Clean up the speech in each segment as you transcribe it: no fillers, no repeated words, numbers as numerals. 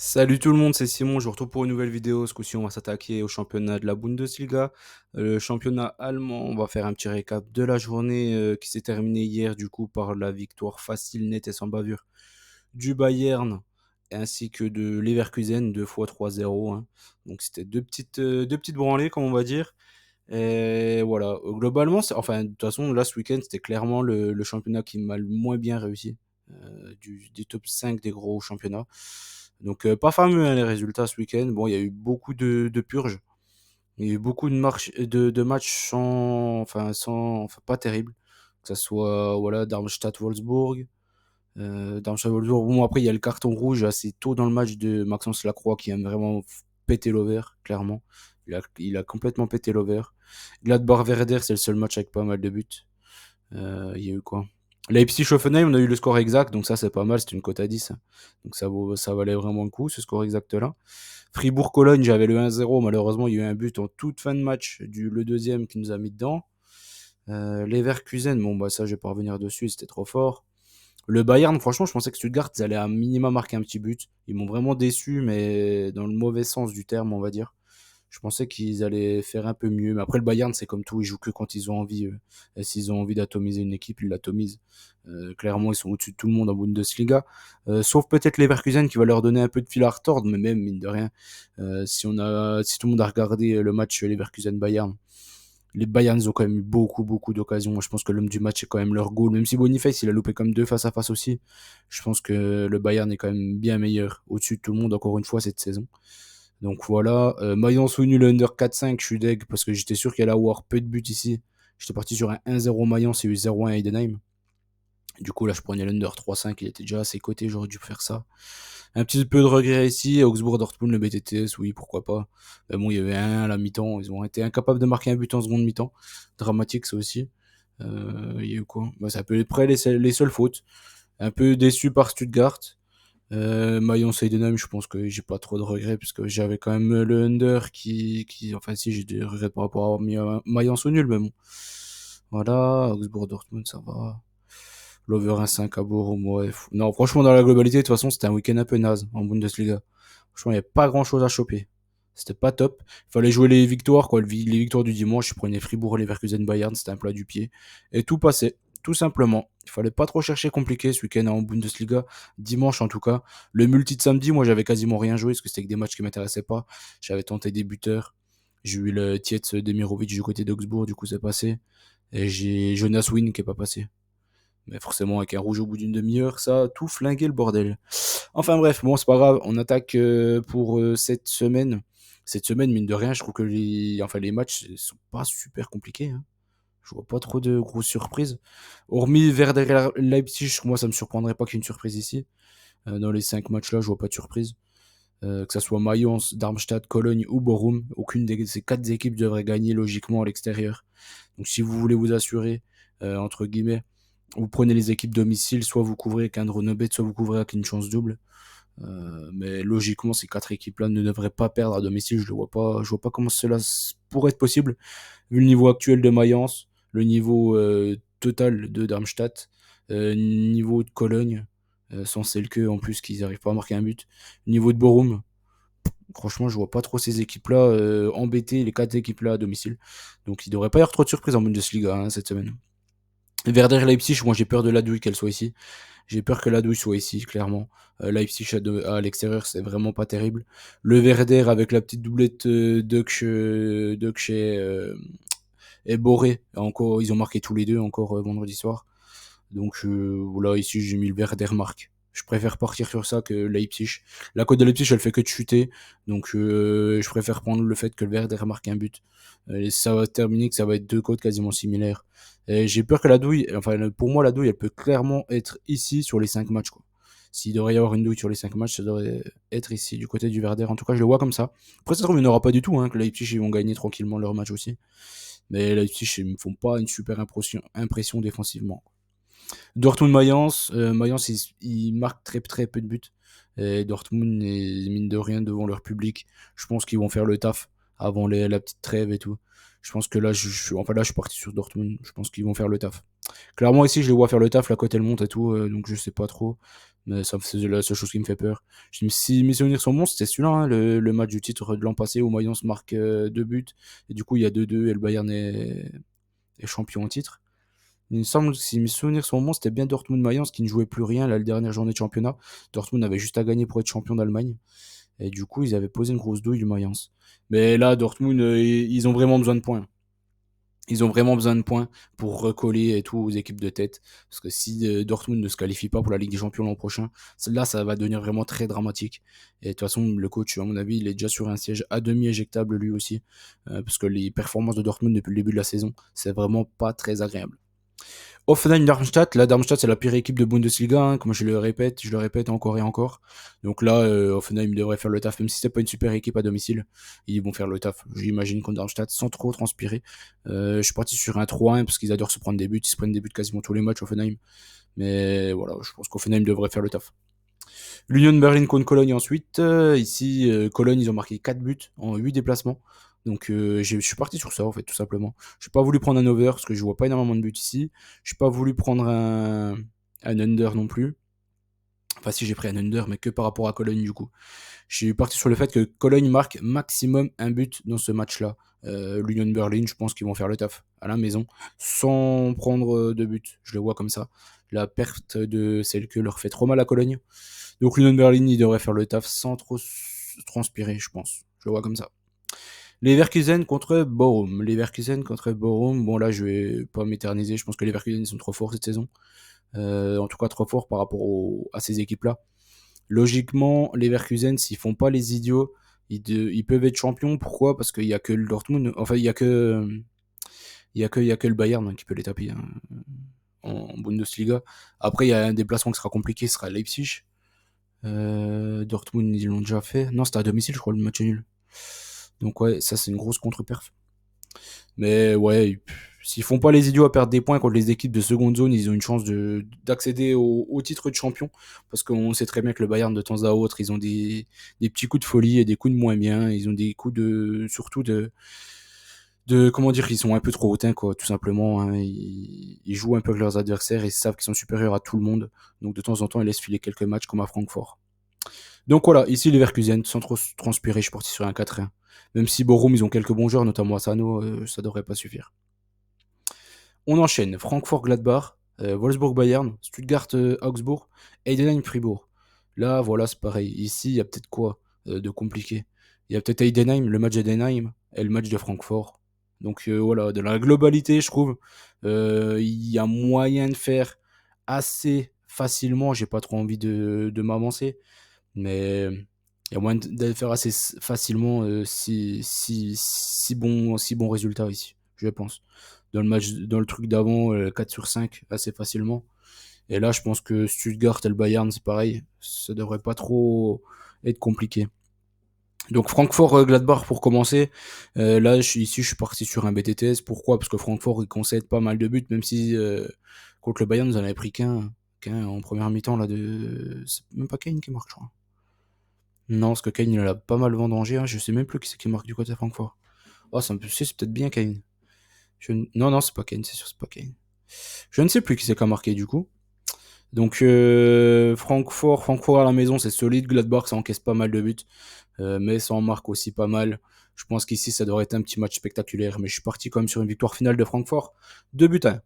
Salut tout le monde, c'est Simon, je vous retrouve pour une nouvelle vidéo. Ce coup-ci, on va s'attaquer au championnat de la Bundesliga, le championnat allemand. On va faire un petit récap de la journée qui s'est terminée hier, du coup, par la victoire facile, nette et sans bavure du Bayern, ainsi que de Leverkusen, 2 fois 3-0, hein. Donc, c'était deux petites branlées, comme on va dire. Et voilà, globalement, enfin, de toute façon, là, ce week-end, c'était clairement le championnat qui m'a le moins bien réussi, des top 5 des gros championnats. Donc, pas fameux, hein, les résultats ce week-end. Bon, il y a eu beaucoup de purges. Il y a eu beaucoup de matchs enfin, pas terribles. Que ça soit, voilà, Darmstadt-Wolfsburg. Darmstadt-Wolfsburg. Bon, après, il y a le carton rouge assez tôt dans le match de Maxence Lacroix qui a vraiment pété l'over, clairement. Il a complètement pété l'over. Gladbach-Werder, c'est le seul match avec pas mal de buts. Il y a eu quoi? Leipzig-Hoffenheim, on a eu le score exact, donc ça c'est pas mal, c'était une cote à 10, hein. Donc ça valait vraiment le coup, ce score exact-là. Fribourg-Cologne, j'avais le 1-0, malheureusement il y a eu un but en toute fin de match, le deuxième qui nous a mis dedans. Leverkusen, bon bah ça je vais pas revenir dessus, c'était trop fort. Le Bayern, franchement, je pensais que Stuttgart, ils allaient à minima marquer un petit but. Ils m'ont vraiment déçu, mais dans le mauvais sens du terme, on va dire. Je pensais qu'ils allaient faire un peu mieux. Mais après, le Bayern, c'est comme tout, ils jouent que quand ils ont envie. Et s'ils ont envie d'atomiser une équipe, ils l'atomisent. Clairement, ils sont au-dessus de tout le monde en Bundesliga. Sauf peut-être les Leverkusen qui va leur donner un peu de fil à retordre, mais même, mine de rien, si tout le monde a regardé le match Leverkusen-Bayern, les Bayern ont quand même eu beaucoup, beaucoup d'occasions. Moi, je pense que l'homme du match, c'est quand même leur goal. Même si Boniface, il a loupé comme deux face à face aussi. Je pense que le Bayern est quand même bien meilleur. Au-dessus de tout le monde, encore une fois, cette saison. Donc voilà. Mayence ou nul under 4-5, je suis deg parce que j'étais sûr qu'il allait avoir peu de buts ici. J'étais parti sur un 1-0 Mayence et eu 0-1 Heidenheim. Du coup, là, je prenais l'under 3-5. Il était déjà à ses côtés. J'aurais dû faire ça. Un petit peu de regret ici. Augsbourg, Dortmund, le BTTS, oui, pourquoi pas. Mais bon, il y avait un à la mi-temps. Ils ont été incapables de marquer un but en seconde mi-temps. Dramatique, ça aussi. Il y a eu quoi? Bah, c'est à peu près les seules fautes. Un peu déçu par Stuttgart. Mayence Heidenheim, je pense que j'ai pas trop de regrets puisque j'avais quand même le under enfin si j'ai des regrets par rapport à avoir mis Mayence au nul, mais bon. Voilà, Augsbourg Dortmund, ça va. L'over 1,5 à Bochum, ouais. Non, franchement, dans la globalité, de toute façon, c'était un week-end un peu naze en Bundesliga. Franchement, il n'y avait pas grand chose à choper. C'était pas top. Il fallait jouer les victoires, quoi. Les victoires du dimanche, je prenais Fribourg, Leverkusen, Bayern, c'était un plat du pied. Et tout passait, tout simplement. Il fallait pas trop chercher compliqué ce week-end en Bundesliga. Dimanche, en tout cas. Le multi de samedi, moi, j'avais quasiment rien joué parce que c'était que des matchs qui m'intéressaient pas. J'avais tenté des buteurs. J'ai eu le Tietz Demirovic du côté d'Augsbourg, du coup, c'est passé. Et j'ai Jonas Win qui est pas passé. Mais forcément, avec un rouge au bout d'une demi-heure, ça a tout flingué le bordel. Enfin bref, bon, c'est pas grave. On attaque pour cette semaine. Cette semaine, mine de rien, je trouve que les matchs sont pas super compliqués, hein. Je vois pas trop de grosses surprises. Hormis Werder Leipzig, moi, ça me surprendrait pas qu'il y ait une surprise ici. Dans les 5 matchs-là, je vois pas de surprise. Que ça soit Mayence, Darmstadt, Cologne ou Bochum, aucune de ces 4 équipes devrait gagner logiquement à l'extérieur. Donc si vous voulez vous assurer, entre guillemets, vous prenez les équipes domicile, soit vous couvrez avec un Dronobet, soit vous couvrez avec une chance double. Mais logiquement, ces 4 équipes-là ne devraient pas perdre à domicile. Je vois pas comment cela pourrait être possible, vu le niveau actuel de Mayence, le niveau total de Darmstadt, niveau de Cologne, sans Selke en plus qu'ils n'arrivent pas à marquer un but, niveau de Borum. Franchement, je vois pas trop ces équipes-là embêter les 4 équipes-là à domicile. Donc il devrait pas y avoir trop de surprises en Bundesliga, hein, cette semaine. Werder Leipzig, moi j'ai peur de la douille qu'elle soit ici. J'ai peur que la douille soit ici, clairement. Leipzig à l'extérieur, c'est vraiment pas terrible. Le Werder avec la petite doublette Dux et Boré, encore, ils ont marqué tous les deux encore vendredi soir. Donc voilà, ici j'ai mis le Werder marque. Je préfère partir sur ça que Leipzig. La cote de Leipzig, elle fait que de chuter. Donc je préfère prendre le fait que le Werder marque un but. Et ça va terminer que ça va être deux cotes quasiment similaires. Et j'ai peur que la douille, enfin pour moi la douille, elle peut clairement être ici sur les 5 matchs, quoi. S'il devrait y avoir une douille sur les 5 matchs, ça devrait être ici du côté du Werder. En tout cas, je le vois comme ça. Après, ça se trouve, il n'y en aura pas du tout, hein, que Leipzig ils vont gagner tranquillement leur match aussi. Mais Leipzig, ils me font pas une super impression défensivement. Dortmund-Mayence, Mayence, ils marquent très très peu de buts. Et Dortmund est mine de rien devant leur public. Je pense qu'ils vont faire le taf avant la petite trêve et tout. Je pense que là, enfin là, je suis parti sur Dortmund. Je pense qu'ils vont faire le taf. Clairement, ici, je les vois faire le taf, la cote elle monte et tout, donc je sais pas trop. Mais c'est la seule chose qui me fait peur. Si mes souvenirs sont bons, c'était celui-là, hein, le match du titre de l'an passé où Mayence marque 2 buts. Et du coup, il y a 2-2 et le Bayern est champion au titre. Il me semble que si mes souvenirs sont bons, c'était bien Dortmund-Mayence qui ne jouait plus rien la dernière journée de championnat. Dortmund avait juste à gagner pour être champion d'Allemagne. Et du coup, ils avaient posé une grosse douille du Mayence. Mais là, Dortmund, ils ont vraiment besoin de points. Ils ont vraiment besoin de points pour recoller et tout aux équipes de tête. Parce que si Dortmund ne se qualifie pas pour la Ligue des Champions l'an prochain, là, ça va devenir vraiment très dramatique. Et de toute façon, le coach, à mon avis, il est déjà sur un siège à demi éjectable lui aussi. Parce que les performances de Dortmund depuis le début de la saison, c'est vraiment pas très agréable. Hoffenheim-Darmstadt, là Darmstadt c'est la pire équipe de Bundesliga, hein, comme je le répète encore et encore. Donc là, Hoffenheim devrait faire le taf, même si c'est pas une super équipe à domicile, ils vont faire le taf, j'imagine, contre Darmstadt, sans trop transpirer. Je suis parti sur un 3-1, parce qu'ils adorent se prendre des buts, ils se prennent des buts quasiment tous les matchs, Hoffenheim. Mais voilà, je pense qu'Hoffenheim devrait faire le taf. L'Union Berlin contre Cologne ensuite. Ici, Cologne, ils ont marqué 4 buts en 8 déplacements. Donc je suis parti sur ça en fait, tout simplement. Je n'ai pas voulu prendre un over parce que je vois pas énormément de buts ici. Je n'ai pas voulu prendre un under non plus. Enfin si j'ai pris un under, mais que par rapport à Cologne du coup. Je suis parti sur le fait que Cologne marque maximum un but dans ce match-là. L'Union Berlin, je pense qu'ils vont faire le taf à la maison sans prendre de but. Je le vois comme ça. La perte de celle que leur fait trop mal à Cologne. Donc l'Union Berlin, il devrait faire le taf sans trop transpirer, je pense. Je le vois comme ça. Leverkusen contre Bochum. Leverkusen contre Bochum. Bon là, je vais pas m'éterniser. Je pense que les Leverkusen ils sont trop forts cette saison. En tout cas, trop forts par rapport à ces équipes-là. Logiquement, les Leverkusen, s'ils font pas les idiots, ils peuvent être champions. Pourquoi? Parce qu'il y a que le Dortmund. Enfin, il y a que le Bayern, hein, qui peut les taper, hein, en Bundesliga. Après, il y a un déplacement qui sera compliqué, ce sera Leipzig. Dortmund, ils l'ont déjà fait. Non, c'était à domicile, je crois, le match nul. Donc ouais, ça c'est une grosse contre-perf. Mais ouais, s'ils font pas les idiots à perdre des points contre les équipes de seconde zone, ils ont une chance d'accéder au titre de champion. Parce qu'on sait très bien que le Bayern, de temps à autre, ils ont des petits coups de folie et des coups de moins bien. Ils ont des coups surtout comment dire, ils sont un peu trop hautains, quoi, tout simplement. Hein. Ils jouent un peu avec leurs adversaires et ils savent qu'ils sont supérieurs à tout le monde. Donc de temps en temps, ils laissent filer quelques matchs comme à Francfort. Donc voilà, ici les Leverkusen, sans trop transpirer, je suis parti sur un 4-1. Même si Borum, ils ont quelques bons joueurs, notamment Asano, ça devrait pas suffire. On enchaîne. Francfort-Gladbach, Wolfsburg-Bayern, Stuttgart-Augsbourg, Heidenheim-Fribourg. Là, voilà, c'est pareil. Ici, il y a peut-être quoi de compliqué. Il y a peut-être Heidenheim, le match d'Heidenheim, et le match de Francfort. Donc voilà, de la globalité, je trouve, il y a moyen de faire assez facilement. J'ai pas trop envie de m'avancer. Mais il y a moyen de faire assez facilement si bon résultat ici, je pense. Dans le truc d'avant, 4 sur 5, assez facilement. Et là, je pense que Stuttgart et le Bayern, c'est pareil. Ça devrait pas trop être compliqué. Donc Francfort-Gladbach pour commencer. Là, ici, je suis parti sur un BTTS. Pourquoi? Parce que Francfort, il concède pas mal de buts, même si contre le Bayern, nous en avait pris qu'un en première mi-temps. C'est même pas Kane qui marque, je crois. Non, parce que Kane, il a pas mal vendangé. Hein. Je sais même plus qui c'est qui marque du côté de Francfort. Oh, c'est peut-être bien Kane. Non, non, c'est pas Kane, c'est sûr, c'est pas Kane. Je ne sais plus qui c'est qui a marqué du coup. Donc, Francfort à la maison, c'est solide. Gladbach, ça encaisse pas mal de buts. Mais ça en marque aussi pas mal. Je pense qu'ici, ça devrait être un petit match spectaculaire. Mais je suis parti quand même sur une victoire finale de Francfort. 2 buts à 1.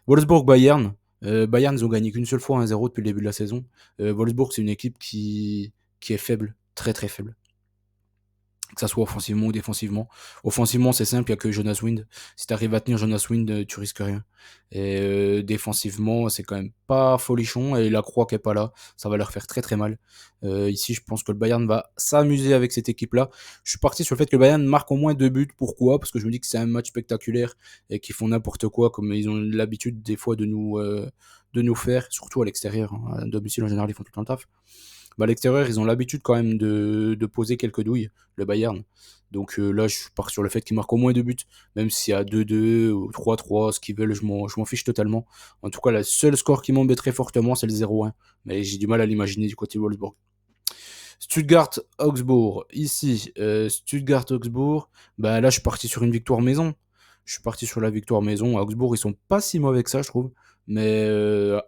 Wolfsburg-Bayern. Bayern, ils ont gagné qu'une seule fois 1-0 depuis le début de la saison. Wolfsburg, c'est une équipe qui est faible, très très faible. Que ça soit offensivement ou défensivement. Offensivement, c'est simple, il n'y a que Jonas Wind. Si tu arrives à tenir Jonas Wind, tu risques rien. Et défensivement, c'est quand même pas folichon. Et la croix qui est pas là, ça va leur faire très très mal. Ici, je pense que le Bayern va s'amuser avec cette équipe-là. Je suis parti sur le fait que le Bayern marque au moins 2 buts. Pourquoi? Parce que je me dis que c'est un match spectaculaire et qu'ils font n'importe quoi, comme ils ont l'habitude des fois de nous faire, surtout à l'extérieur. Hein. À domicile, en général, ils font tout le temps le taf. À l'extérieur, ils ont l'habitude quand même de poser quelques douilles, le Bayern. Donc là, je pars sur le fait qu'ils marquent au moins 2 buts, même s'il y a 2-2 ou 3-3, ce qu'ils veulent, je m'en fiche totalement. En tout cas, le seul score qui m'embêterait fortement, c'est le 0-1. Mais j'ai du mal à l'imaginer du côté de Wolfsburg. Stuttgart-Augsbourg. Ici, Stuttgart-Augsbourg. Bah, là, je suis parti sur une victoire maison. Je suis parti sur la victoire maison. À Augsbourg, ils sont pas si mauvais que ça, je trouve. Mais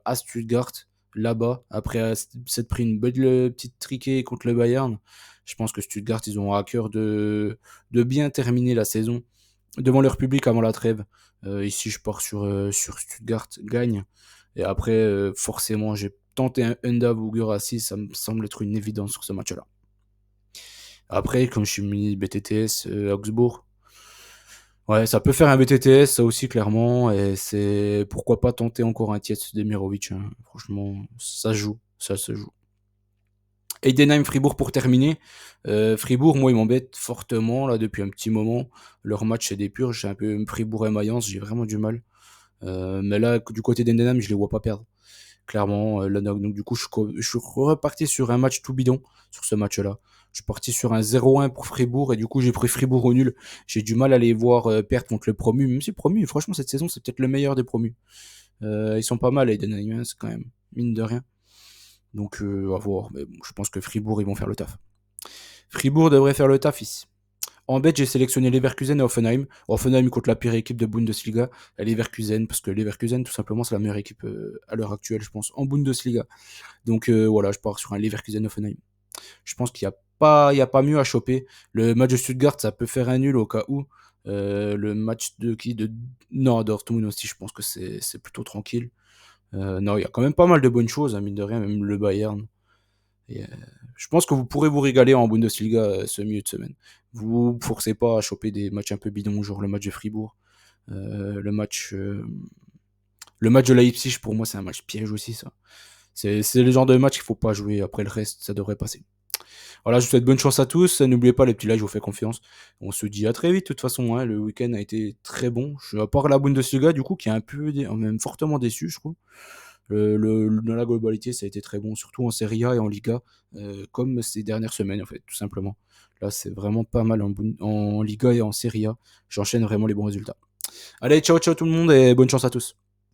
à Stuttgart, là-bas, après s'être pris une belle petite triquée contre le Bayern. Je pense que Stuttgart, ils ont à cœur de bien terminer la saison devant leur public avant la trêve. Ici, je pars sur Stuttgart gagne. Et après, forcément, j'ai tenté un Unda Bougurassi, ça me semble être une évidence sur ce match-là. Après, comme je suis mis BTTS Augsbourg, ouais, ça peut faire un BTTS, ça aussi, clairement. Et c'est pourquoi pas tenter encore un Tietz Demirovic, hein. Franchement, ça se joue, ça se joue. Heidenheim Fribourg pour terminer. Fribourg, moi, ils m'embêtent fortement là depuis un petit moment. Leur match, c'est des purges. C'est un peu Fribourg et Mayence, j'ai vraiment du mal. Mais là, du côté d'Endenham, je les vois pas perdre. Clairement, là, donc du coup, je suis reparti sur un match tout bidon sur ce match-là. Je suis parti sur un 0-1 pour Fribourg et du coup, j'ai pris Fribourg au nul. J'ai du mal à les voir perdre contre le promu, même si le promu, franchement, cette saison, c'est peut-être le meilleur des promus. Ils sont pas mal, Heidenheim, hein, c'est quand même mine de rien. Donc, à voir. Mais bon, je pense que Fribourg, ils vont faire le taf. Fribourg devrait faire le taf ici. En bête, j'ai sélectionné Leverkusen et Hoffenheim. Hoffenheim contre la pire équipe de Bundesliga, et Leverkusen, parce que Leverkusen, tout simplement, c'est la meilleure équipe à l'heure actuelle, je pense, en Bundesliga. Donc voilà, je pars sur un Leverkusen-Hoffenheim. Je pense qu'il y a pas mieux à choper. Le match de Stuttgart, ça peut faire un nul au cas où. Le match de qui de Non, Dortmund aussi, je pense que c'est plutôt tranquille. Non, il y a quand même pas mal de bonnes choses, hein, mine de rien, même le Bayern. Et, je pense que vous pourrez vous régaler en Bundesliga ce milieu de semaine. Vous forcez pas à choper des matchs un peu bidons, genre le match de Fribourg, euh, le match, euh, le match de Leipzig. Pour moi, c'est un match piège aussi, ça. C'est le genre de match qu'il faut pas jouer. Après le reste, ça devrait passer. Voilà, je vous souhaite bonne chance à tous. N'oubliez pas les petits likes, je vous fais confiance. On se dit à très vite. De toute façon, hein, le week-end a été très bon. À part la Bundesliga, du coup, qui est un peu, même fortement déçu, je trouve. Dans la globalité, ça a été très bon, surtout en Serie A et en Liga, comme ces dernières semaines, en fait, tout simplement. Là, c'est vraiment pas mal en Liga et en Serie A. J'enchaîne vraiment les bons résultats. Allez, ciao, ciao tout le monde et bonne chance à tous.